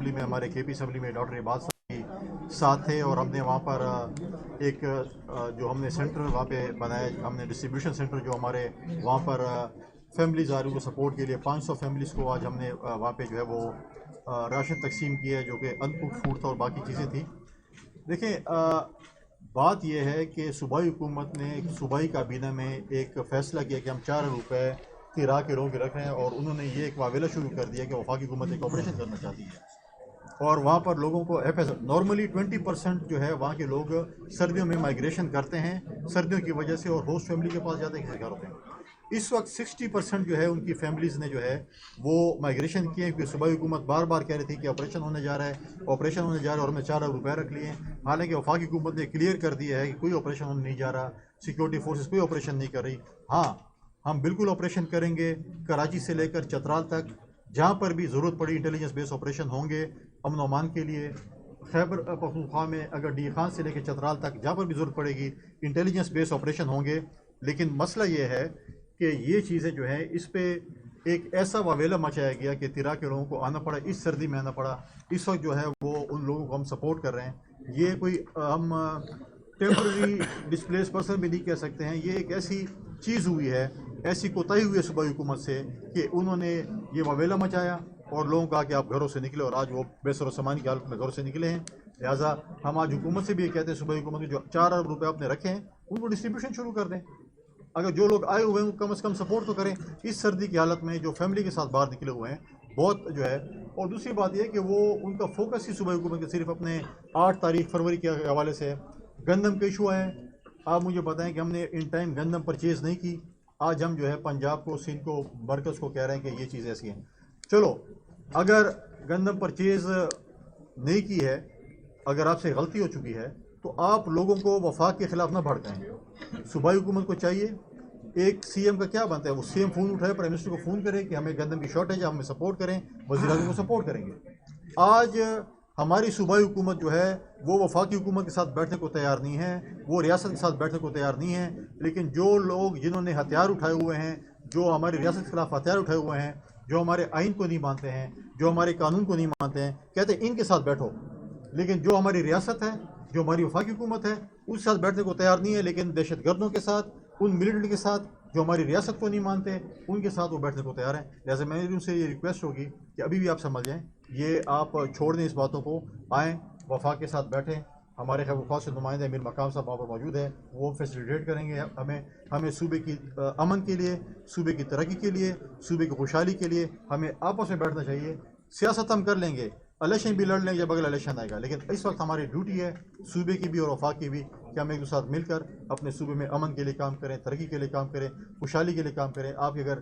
Assembly میں ہمارے کے پی اسمبلی میں ڈاکٹر عباد صاحب بھی ساتھ تھے، اور ہم نے وہاں پر ایک جو ہم نے سینٹر وہاں پہ بنایا، ہم نے ڈسٹریبیوشن سینٹر جو ہمارے وہاں پر فیملیز آ رہی کو سپورٹ کے لیے 500 فیملیز کو آج ہم نے وہاں پہ جو ہے وہ راشن تقسیم کیا ہے، جو کہ ان کوکڈ فوڈ تھا اور باقی چیزیں تھیں۔ دیکھیں، بات یہ ہے کہ صوبائی حکومت نے صوبائی کابینہ میں ایک فیصلہ کیا کہ ہم 4 روپے تیرا کے رو کے رکھ رہے ہیں، اور انہوں نے یہ ایک واویلا شروع کر دیا کہ وفاقی حکومت ایک آپریشن کرنا چاہتی ہے، اور وہاں پر لوگوں کو نارملی 20% جو ہے وہاں کے لوگ سردیوں میں مائیگریشن کرتے ہیں سردیوں کی وجہ سے، اور ہوسٹ فیملی کے پاس جاتے ہیں، کسی گھر ہوتے ہیں۔ اس وقت 60% جو ہے ان کی فیملیز نے جو ہے وہ مائیگریشن کیے، کیونکہ صوبائی حکومت بار بار کہہ رہی تھی کہ آپریشن ہونے جا رہا ہے، اور ہمیں 4 روپے رکھ لیے ہیں۔ حالانکہ وفاقی حکومت نے کلیئر کر دیا ہے کہ کوئی آپریشن ہونے نہیں جا رہا، سیکورٹی فورسز کوئی آپریشن نہیں کر رہی۔ ہاں، ہم بالکل آپریشن کریں گے، کراچی سے لے کر چترال تک، جہاں پر بھی ضرورت پڑی انٹیلیجنس بیس آپریشن ہوں گے امن و امان کے لیے۔ خیبر پختونخوا میں اگر ڈی خان سے لے کے چترال تک جہاں پر بھی ضرورت پڑے گی انٹیلیجنس بیس آپریشن ہوں گے۔ لیکن مسئلہ یہ ہے کہ یہ چیزیں جو ہیں اس پہ ایک ایسا واویلا مچایا گیا کہ تیرا کے لوگوں کو آنا پڑا، اس سردی میں آنا پڑا۔ اس وقت جو ہے وہ ان لوگوں کو ہم سپورٹ کر رہے ہیں۔ یہ کوئی ہم ٹیمپرری ڈسپلیس پرسن بھی نہیں کہہ سکتے ہیں، یہ ایک ایسی چیز ہوئی ہے، ایسی کوتاہی ہوئی ہے صوبائی حکومت سے کہ انہوں نے یہ واویلا مچایا اور لوگوں کو کہا کہ آپ گھروں سے نکلے، اور آج وہ بے سر و سامان کی حالت میں گھروں سے نکلے ہیں۔ لہٰذا ہم آج حکومت سے بھی یہ کہتے ہیں، صوبائی حکومت کے جو 4 ارب روپے آپ نے رکھے ہیں ان کو ڈسٹریبیوشن شروع کر دیں۔ اگر جو لوگ آئے ہوئے ہیں وہ کم از کم سپورٹ تو کریں اس سردی کی حالت میں، جو فیملی کے ساتھ باہر نکلے ہوئے ہیں بہت جو ہے۔ اور دوسری بات یہ کہ وہ ان کا فوکس ہی صوبائی حکومت کے صرف اپنے 8 تاریخ فروری کے حوالے سے ہے۔ گندم کے ایشو ہے، آپ مجھے بتائیں کہ ہم نے ان ٹائم گندم پرچیز نہیں کی۔ آج ہم جو ہے پنجاب کو، سندھ کو، مرکز کو کہہ رہے ہیں کہ یہ چیز ایسی ہیں۔ چلو، اگر گندم پرچیز نہیں کی ہے، اگر آپ سے غلطی ہو چکی ہے تو آپ لوگوں کو وفاق کے خلاف نہ بھڑکائیں۔ صوبائی حکومت کو چاہیے، ایک سی ایم کا کیا بنتا ہے، وہ سی ایم فون اٹھائے، پرائم منسٹر کو فون کرے کہ ہمیں گندم کی شارٹیج ہے، ہمیں سپورٹ کریں، وزیر اعظم کو سپورٹ کریں گے۔ آج ہماری صوبائی حکومت جو ہے وہ وفاقی حکومت کے ساتھ بیٹھنے کو تیار نہیں ہے، وہ ریاست کے ساتھ بیٹھنے کو تیار نہیں ہے۔ لیکن جو لوگ جنہوں نے ہتھیار اٹھائے ہوئے ہیں، جو ہماری ریاست کے خلاف ہتھیار اٹھائے ہوئے ہیں، جو ہمارے آئین کو نہیں مانتے ہیں، جو ہمارے قانون کو نہیں مانتے ہیں، کہتے ہیں ان کے ساتھ بیٹھو۔ لیکن جو ہماری ریاست ہے، جو ہماری وفاقی حکومت ہے، اس کے ساتھ بیٹھنے کو تیار نہیں ہے، لیکن دہشت گردوں کے ساتھ، ان ملیٹنٹ کے ساتھ جو ہماری ریاست کو نہیں مانتے، ان کے ساتھ وہ بیٹھنے کو تیار ہیں۔ لہٰذا میری ان سے یہ ریکویسٹ ہوگی کہ ابھی بھی آپ سمجھ جائیں، یہ آپ چھوڑ دیں اس باتوں کو، آئیں وفاق کے ساتھ بیٹھیں۔ ہمارے خیر وفاق سے نمائندہ امیر مقام صاحب وہاں پر موجود ہیں، وہ فیسیلیٹیٹ کریں گے ہمیں صوبے کی امن کے لیے، صوبے کی ترقی کے لیے، صوبے کی خوشحالی کے لیے ہمیں آپس میں بیٹھنا چاہیے۔ سیاست ہم کر لیں گے، الیکشن بھی لڑ لیں گے جب اگلا الیکشن آئے گا، لیکن اس وقت ہماری ڈیوٹی ہے صوبے کی بھی اور وفاق کی بھی کہ ہم ایک دوسرے ساتھ مل کر اپنے صوبے میں امن کے لیے کام کریں، ترقی کے لیے کام کریں، خوشحالی کے لیے کام کریں۔ آپ اگر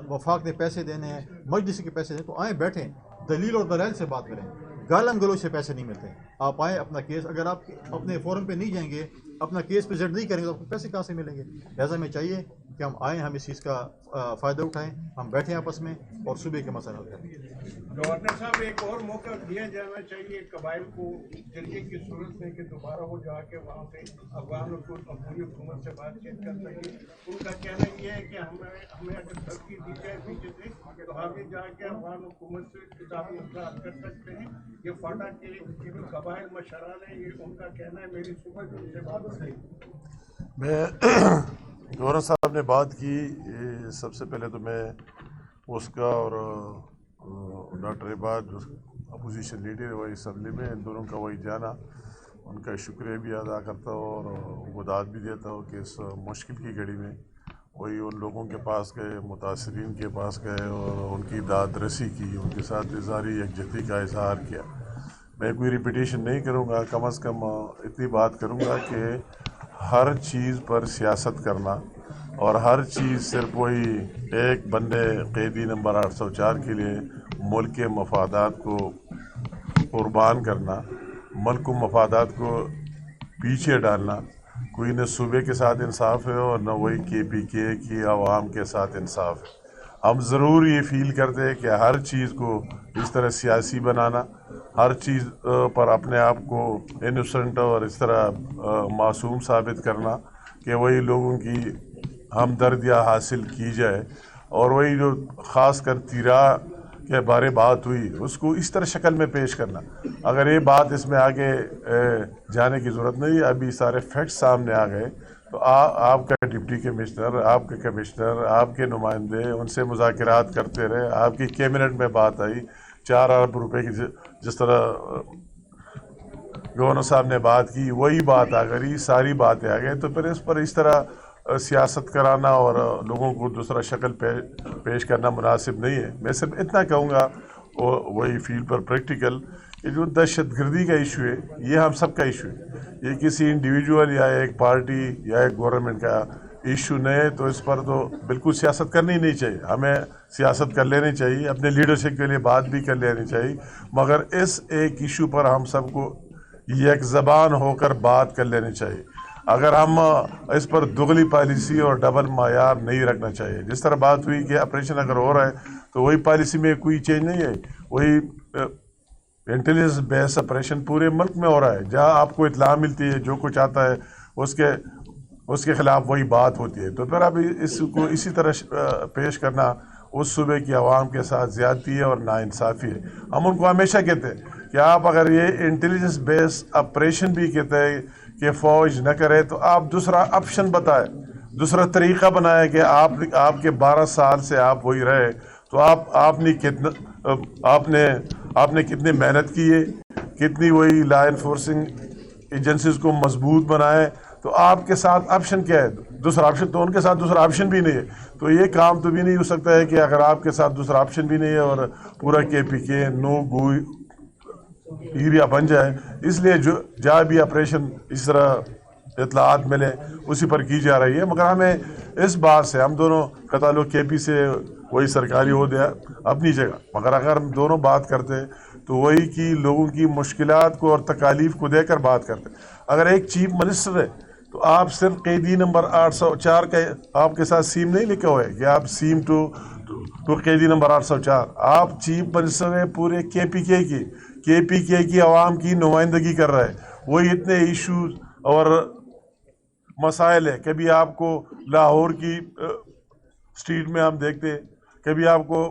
وفاق نے پیسے دینے ہیں، مجلس کے پیسے دیں تو آئیں بیٹھیں، دلیل اور دلائل سے بات کریں، گالم گلوچ سے پیسے نہیں ملتے۔ آپ آئیں اپنا کیس، اگر آپ اپنے فورم پہ نہیں جائیں گے، اپنا کیس پریزنٹ نہیں کریں گے تو آپ کو پیسے کہاں سے ملیں گے؟ لہٰذا ہمیں چاہیے کہ ہم آئیں، ہم اس چیز کا فائدہ اٹھائیں، ہم بیٹھیں آپس میں اور صوبے کے مسئلہ حل کریں۔ گورنر صاحب، ایک اور موقع دیا جانا چاہیے قبائل کو جرگے کی صورت میں کہ دوبارہ وہ جا کے وہاں پہ افغان عبوری حکومت سے بات چیت کر سکے۔ ان کا کہنا یہ ہے کہ ہمیں اگر ترقی دی جائے پیچھے سے تو ہم بھی جا کے افغان حکومت سے کتابی مسئلہ حل کر سکتے ہیں۔ یہ فاٹا کے جو قبائل مشران ہیں، یہ ان کا کہنا ہے، میری صبح جو ان سے بات ہوئی۔ میں گورنر صاحب نے بات کی، سب سے پہلے تو میں اس کا اور ڈاکٹر عباد جو اپوزیشن لیڈر ہے وہ اسمبلی میں، ان دونوں کا وہی جانا، ان کا شکریہ بھی ادا کرتا ہوں اور ان کو داد بھی دیتا ہوں کہ اس مشکل کی گھڑی میں وہی ان لوگوں کے پاس گئے، متاثرین کے پاس گئے اور ان کی داد رسی کی، ان کے ساتھ اظہاری یکجہتی کا اظہار کیا۔ میں کوئی ریپیٹیشن نہیں کروں گا، کم از کم اتنی بات کروں گا کہ ہر چیز پر سیاست کرنا اور ہر چیز صرف وہی ایک بندے قیدی نمبر 804 کے لیے ملک کے مفادات کو قربان کرنا، ملک و مفادات کو پیچھے ڈالنا، کوئی نہ صوبے کے ساتھ انصاف ہے اور نہ وہی کے پی کے کی عوام کے ساتھ انصاف ہے۔ ہم ضرور یہ فیل کرتے ہیں کہ ہر چیز کو اس طرح سیاسی بنانا، ہر چیز پر اپنے آپ کو انوسنٹ اور اس طرح معصوم ثابت کرنا کہ وہی لوگوں کی ہمدردیاں حاصل کی جائے، اور وہی جو خاص کر تیرا کے بارے بات ہوئی اس کو اس طرح شکل میں پیش کرنا. اگر یہ بات اس میں آگے جانے کی ضرورت نہیں ہے, ابھی سارے فیکٹس سامنے آ گئے, تو آپ کا ڈپٹی کمشنر, آپ کے کمشنر, آپ کے نمائندے ان سے مذاکرات کرتے رہے, آپ کی کیبنٹ میں بات آئی 4 ارب روپے کی, جس طرح گورنر صاحب نے بات کی وہی بات آ گئی, ساری باتیں آ گئی. تو پھر اس پر اس طرح سیاست کرانا اور لوگوں کو دوسرا شکل پیش کرنا مناسب نہیں ہے. میں صرف اتنا کہوں گا, وہی فیلڈ پر پریکٹیکل, کہ جو دہشت گردی کا ایشو ہے یہ ہم سب کا ایشو ہے, یہ کسی انڈیویجول یا ایک پارٹی یا ایک گورنمنٹ کا ایشو نہیں ہے. تو اس پر تو بالکل سیاست کرنی نہیں چاہیے, ہمیں سیاست کر لینی چاہیے, اپنے لیڈرشپ کے لیے بات بھی کر لینی چاہیے, مگر اس ایک ایشو پر ہم سب کو یک زبان ہو کر بات کر لینی چاہیے. اگر ہم اس پر دگلی پالیسی اور ڈبل معیار نہیں رکھنا چاہیے. جس طرح بات ہوئی کہ آپریشن اگر ہو رہا ہے تو وہی پالیسی میں کوئی چینج نہیں ہے, وہی انٹیلیجنس بیس آپریشن پورے ملک میں ہو رہا ہے. جہاں آپ کو اطلاع ملتی ہے جو کچھ آتا ہے اس کے خلاف وہی بات ہوتی ہے. تو پھر اب اس کو اسی طرح پیش کرنا اس صوبے کی عوام کے ساتھ زیادتی ہے اور ناانصافی ہے. ہم ان کو ہمیشہ کہتے ہیں کہ آپ اگر یہ انٹیلیجنس بیس آپریشن بھی کہتے ہیں کہ فوج نہ کرے, تو آپ دوسرا آپشن بتائیں, دوسرا طریقہ بنائے کہ آپ کے 12 سال سے آپ وہی رہے, تو آپ نے کتنی محنت کی ہے, کتنی وہی لا انفورسنگ ایجنسیز کو مضبوط بنائے. تو آپ کے ساتھ آپشن کیا ہے؟ دوسرا آپشن تو ان کے ساتھ دوسرا آپشن بھی نہیں ہے. تو یہ کام تو بھی نہیں ہو سکتا ہے کہ اگر آپ کے ساتھ دوسرا آپشن بھی نہیں ہے اور پورا KPK نو گو ایریا بن جائے. اس لیے جہاں بھی آپریشن اس طرح اطلاعات ملے اسی پر کی جا رہی ہے. مگر ہمیں اس بات سے, ہم دونوں کا تعلق KP سے وہی سرکاری عہدہ اپنی جگہ, مگر اگر ہم دونوں بات کرتے تو وہی کی لوگوں کی مشکلات کو اور تکالیف کو دے کر بات کرتے. اگر ایک چیف منسٹر ہے تو آپ صرف قیدی نمبر 804 کا آپ کے ساتھ سیم نہیں لکھا ہوا ہے کہ آپ سیم ٹو قیدی نمبر 804. آپ چیف منسٹر ہیں پورے KPK کی عوام کی نمائندگی کر رہا ہے. وہی اتنے ایشوز اور مسائل ہے. کبھی آپ کو لاہور کی اسٹریٹ میں ہم دیکھتے, کبھی آپ کو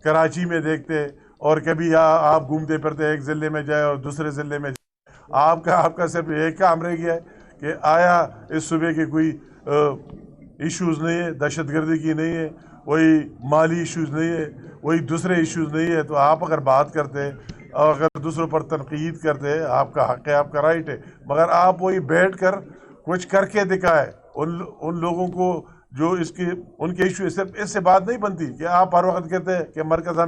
کراچی میں دیکھتے, اور کبھی آپ گھومتے پھرتے ایک ضلع میں جائے اور دوسرے ضلع میں جائے. آپ کا صرف ایک کام رہ گیا ہے کہ آیا اس صوبے کے کوئی ایشوز نہیں ہے, دہشت گردی کی نہیں ہے, وہی مالی ایشوز نہیں ہے, وہی دوسرے ایشوز نہیں ہے. تو آپ اگر بات کرتے اور اگر دوسروں پر تنقید کرتے, آپ کا حق ہے, آپ کا رائٹ ہے, مگر آپ وہی بیٹھ کر کچھ کر کے دکھائے ان لوگوں کو جو ان کے ایشو. صرف اس سے بات نہیں بنتی کہ آپ ہر وقت کہتے ہیں کہ مرکز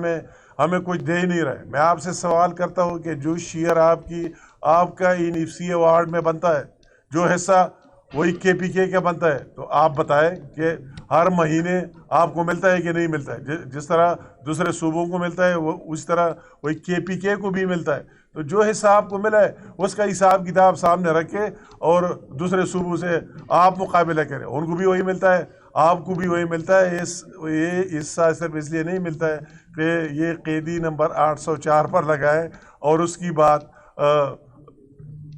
ہمیں کچھ دے ہی نہیں رہے. میں آپ سے سوال کرتا ہوں کہ جو شیئر آپ کا EFC ایوارڈ میں بنتا ہے, جو حصہ وہی KPK کا بنتا ہے, تو آپ بتائیں کہ ہر مہینے آپ کو ملتا ہے کہ نہیں ملتا ہے. جس طرح دوسرے صوبوں کو ملتا ہے اس طرح وہی KPK کو بھی ملتا ہے. تو جو حصہ آپ کو ملا ہے اس کا حساب کتاب سامنے رکھے اور دوسرے صوبوں سے آپ مقابلہ کریں. ان کو بھی وہی ملتا ہے, آپ کو بھی وہی ملتا ہے. یہ حصہ صرف اس لیے نہیں ملتا ہے کہ یہ قیدی نمبر 804 پر لگائے اور اس کی بات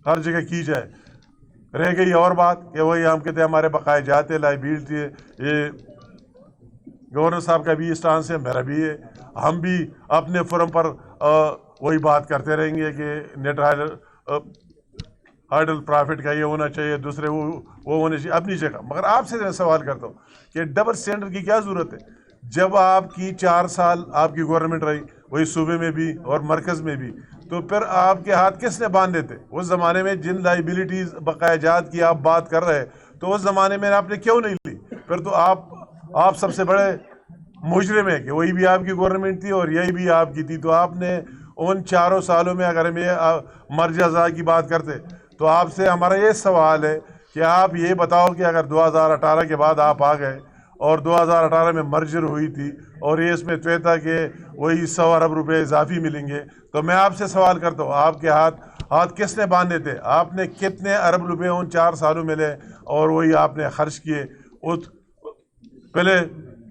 ہر جگہ کی جائے. رہ گئی اور بات کہ وہی ہم کہتے ہیں ہمارے بقائے جاتے لائبلٹی ہے. یہ گورنر صاحب کا بھی اسٹانس ہے, میرا بھی ہے. ہم بھی اپنے فورم پر وہی بات کرتے رہیں گے کہ نیٹ ہائیڈل پرافٹ کا یہ ہونا چاہیے, دوسرے وہ ہونے چاہیے اپنی جگہ. مگر آپ سے میں سوال کرتا ہوں کہ ڈبل اسٹینڈرڈ کی کیا ضرورت ہے؟ جب آپ کی 4 سال آپ کی گورنمنٹ رہی, وہی صوبے میں بھی اور مرکز میں بھی, تو پھر آپ کے ہاتھ کس نے باندھے تھے؟ اس زمانے میں جن لائبلٹیز بقایا جات کی آپ بات کر رہے, تو اس زمانے میں آپ نے کیوں نہیں لی؟ پھر تو آپ سب سے بڑے مجرم ہیں کہ وہی بھی آپ کی گورنمنٹ تھی اور یہی بھی آپ کی تھی. تو آپ نے ان 4 سالوں میں, اگر ہم یہ مرجع اعضاء کی بات کرتے, تو آپ سے ہمارا یہ سوال ہے کہ آپ یہ بتاؤ کہ اگر 2018 کے بعد آپ آ گئے اور 2018 میں مرجر ہوئی تھی اور یہ اس میں طے تھا کہ وہی 100 ارب روپے اضافی ملیں گے, تو میں آپ سے سوال کرتا ہوں آپ کے ہاتھ کس نے باندھے تھے؟ آپ نے کتنے ارب روپے ان 4 سالوں میں لے اور وہی آپ نے خرچ کیے؟ پہلے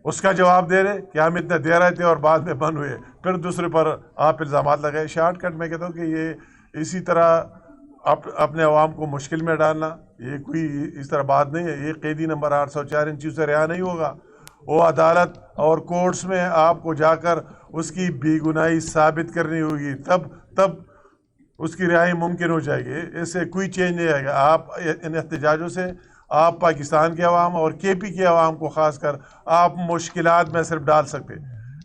اس کا جواب دے رہے کہ ہم اتنے دے رہے تھے اور بعد میں بند ہوئے, پھر دوسرے پر آپ الزامات لگائے. شارٹ کٹ میں کہتا ہوں کہ یہ اسی طرح اپنے عوام کو مشکل میں ڈالنا, یہ کوئی اس طرح بات نہیں ہے. یہ قیدی نمبر 804 ان چیزوں سے رہا نہیں ہوگا. وہ عدالت اور کورٹس میں آپ کو جا کر اس کی بے گناہی ثابت کرنی ہوگی، تب اس کی رہائی ممکن ہو جائے گی. اس سے کوئی چینج نہیں آئے گا. آپ ان احتجاجوں سے آپ پاکستان کے عوام اور کے پی کے عوام کو خاص کر آپ مشکلات میں صرف ڈال سکتے.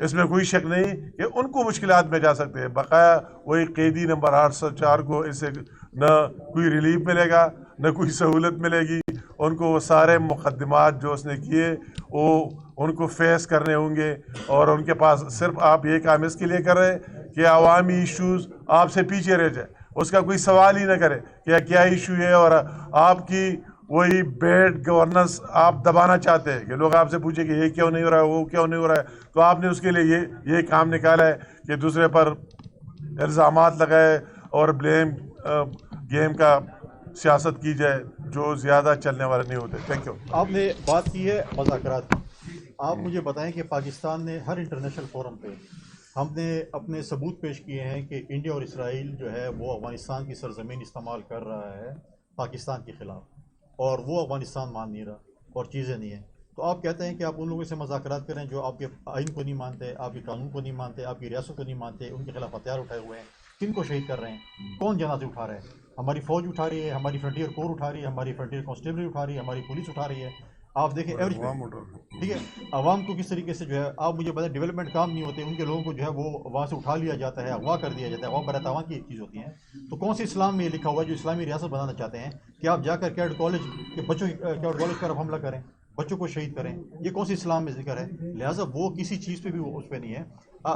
اس میں کوئی شک نہیں کہ ان کو مشکلات میں جا سکتے ہیں. بقایا وہی قیدی نمبر 804 کو اس سے نہ کوئی ریلیف ملے گا نہ کوئی سہولت ملے گی. ان کو وہ سارے مقدمات جو اس نے کیے وہ ان کو فیس کرنے ہوں گے، اور ان کے پاس صرف آپ یہ کام اس کے لیے کر رہے کہ عوامی ایشوز آپ سے پیچھے رہ جائے. اس کا کوئی سوال ہی نہ کرے کہ کیا ایشو ہے، اور آپ کی وہی بیڈ گورننس آپ دبانا چاہتے ہیں کہ لوگ آپ سے پوچھیں کہ یہ کیوں نہیں ہو رہا ہے، وہ کیوں نہیں ہو رہا ہے. تو آپ نے اس کے لیے یہ کام نکالا ہے کہ دوسرے پر الزامات لگائے اور بلیم گیم کا سیاست کی جائے جو زیادہ چلنے والے نہیں ہوتے. Thank you. آپ نے بات کی ہے مذاکرات کی. آپ مجھے بتائیں کہ پاکستان نے ہر انٹرنیشنل فورم پہ ہم نے اپنے ثبوت پیش کیے ہیں کہ انڈیا اور اسرائیل جو ہے وہ افغانستان کی سرزمین استعمال کر رہا ہے پاکستان کے خلاف، اور وہ افغانستان مان نہیں رہا اور چیزیں نہیں ہیں. تو آپ کہتے ہیں کہ آپ ان لوگوں سے مذاکرات کریں جو آپ کے آئین کو نہیں مانتے، آپ کے قانون کو نہیں مانتے، آپ کی ریاست کو نہیں مانتے، ان کے خلاف ہتھیار اٹھائے ہوئے ہیں. کن کو شہید کر رہے ہیں؟ کون جنازے اٹھا رہے ہیں؟ ہماری فوج اٹھا رہی ہے، ہماری فرنٹیئر کور اٹھا رہی ہے، ہماری فرنٹیئر کانسٹیبلری اٹھا رہی ہے، ہماری پولیس اٹھا رہی ہے. آپ دیکھیں ایوریج ٹھیک ہے. عوام کو کس طریقے سے جو ہے آپ مجھے بتائیں ڈیولپمنٹ کام نہیں ہوتے، ان کے لوگوں کو جو ہے وہ وہاں سے اٹھا لیا جاتا ہے، اغوا کر دیا جاتا ہے. عوام برائے تعاون کی چیز ہوتی ہیں. تو کون سے اسلام میں یہ لکھا ہوا ہے جو اسلامی ریاست بنانا چاہتے ہیں کہ آپ جا کر کیڈ کالج کے بچوں کیڈ کالج پر حملہ کریں، بچوں کو شہید کریں؟ یہ کون سی اسلام میں ذکر ہے؟ لہٰذا وہ کسی چیز پہ بھی اس پہ نہیں ہے.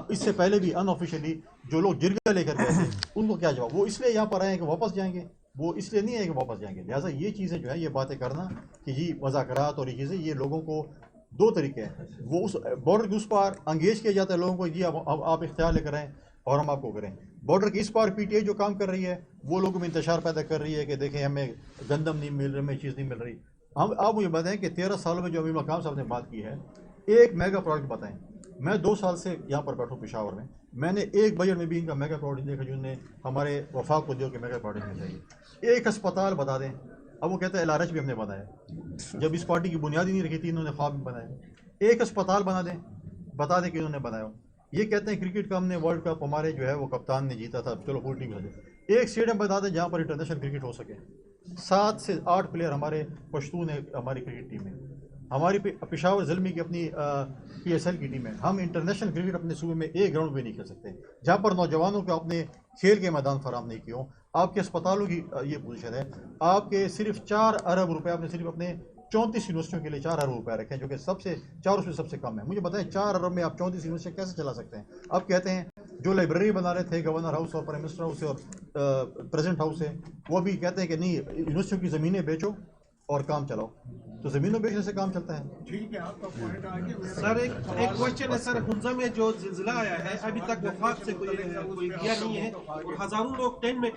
اس سے پہلے بھی ان آفیشلی جو لوگ جرگہ لے کر گئے تھے ان کو کیا جواب؟ وہ اس لیے یہاں پر آئے ہیں کہ واپس جائیں گے، وہ اس لیے نہیں ہے کہ واپس جائیں گے. لہٰذا یہ چیزیں جو ہے یہ باتیں کرنا کہ جی مذاکرات اور یہ چیزیں، یہ لوگوں کو دو طریقے ہیں. وہ اس بارڈر کے اس پار انگیج کیا جاتا ہے لوگوں کو، جی آپ اختیار لے کر آئیں اور ہم آپ کو کریں. بارڈر کے اس پار پی ٹی آئی جو کام کر رہی ہے وہ لوگوں میں انتشار پیدا کر رہی ہے کہ دیکھیں ہمیں گندم نہیں مل رہی، ہمیں چیز نہیں مل رہی. آپ مجھے بتائیں کہ 13 سالوں میں جو امین مقام صاحب نے بات کی ہے، ایک میگا پروجیکٹ بتائیں. میں 2 سال سے یہاں پر بیٹھوں پشاور میں نے ایک بجٹ میں بھی ان کا میگا پروجیکٹ دیکھا جنہوں نے ہمارے وفاق کو دیو کہ میگا پروجیکٹ میں چاہیے. ایک ہسپتال بتا دیں. اب وہ کہتے ہیں LRH بھی ہم نے بنایا، جب اس پارٹی کی بنیاد ہی نہیں رکھی تھی انہوں نے خواب بھی بنایا. ایک ہسپتال بتا دیں کہ انہوں نے بنایا. یہ کہتے ہیں کرکٹ کا ہم نے ورلڈ کپ ہمارے جو ہے وہ کپتان نے جیتا تھا، چلو فل ٹیم سے. ایک اسٹیڈیم بتا دیں جہاں پر انٹرنیشنل کرکٹ ہو سکے. 7 سے 8 پلیئر ہمارے پشتون ہیں ہماری کرکٹ ٹیم میں. ہماری پشاور زلمی کی اپنی PSL کی ٹیم ہے. ہم انٹرنیشنل کرکٹ اپنے صوبے میں ایک گراؤنڈ پہ نہیں کھیل سکتے جہاں پر نوجوانوں کو اپنے کھیل کے میدان فراہم نہیں کیے ہوں. آپ کے اسپتالوں کی یہ پوزیشن ہے. آپ کے صرف 4 ارب روپے آپ نے صرف اپنے 34 یونیورسٹیوں کے لیے 4 ارب روپے رکھے ہیں، جو کہ چاروں سے سب سے کم ہے. مجھے بتائیں 4 ارب میں آپ 34 یونیورسٹیاں کیسے چلا سکتے ہیں؟ آپ کہتے ہیں جو لائبریری بنا رہے تھے گورنر ہاؤس اور پرائم منسٹر ہاؤس اور پریزیڈنٹ ہاؤس ہے، وہ بھی کہتے ہیں کہ نہیں یونیورسٹیوں کی زمینیں بیچو اور کام چلاؤ. تو زمینوں بیچنے سے کام چلتا ہے. ٹھیک ہے، آپ کا پوائنٹ آگے. سر ایک کوشچن ہے سر، حنزہ میں جو زلزلہ آیا ہے ابھی تک وفاق سے کوئی دیا نہیں ہے اور ہزاروں لوگ ٹین میں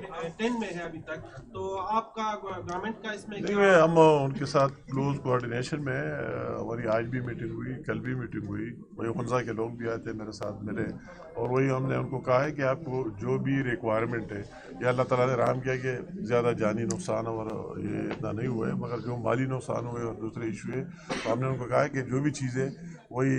ہے ابھی تک. تو آپ کا گورنمنٹ کا اس میں ہم ان کے ساتھ کلوز کوآرڈینیشن میں ہماری آج بھی میٹنگ ہوئی، کل بھی میٹنگ ہوئی. وہی حنزہ کے لوگ بھی آئے تھے میرے ساتھ ملے، اور وہی ہم نے ان کو کہا ہے کہ آپ کو جو بھی ریکوائرمنٹ ہے، یا اللہ تعالیٰ نے رحم کیا کہ زیادہ جانی نقصان اور یہ اتنا نہیں ہوا ہے، مگر جو مالی نقصان ہوئے اور دوسرے ایشو ہے، تو ہم نے ان کو کہا ہے کہ جو بھی چیزیں وہی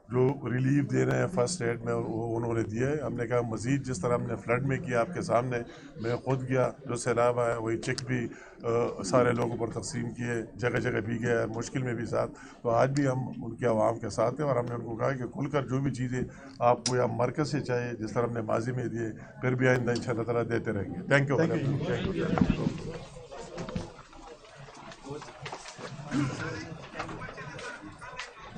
جو ریلیف دے رہے ہیں فرسٹ ایڈ میں وہ انہوں نے دیا ہے. ہم نے کہا مزید جس طرح ہم نے فلڈ میں کیا آپ کے سامنے، میں خود گیا جو سیلاب آیا، وہی چیک بھی سارے لوگوں پر تقسیم کیے، جگہ جگہ بھی گیا مشکل میں بھی ساتھ. تو آج بھی ہم ان کے عوام کے ساتھ ہیں، اور ہم نے ان کو کہا کہ کھل کر جو بھی چیزیں آپ کو یا مرکز سے چاہیے جس طرح ہم نے ماضی میں دیے پھر بھی آئندہ ان شاء اللہ تعالیٰ دیتے رہیں گے. Thank you.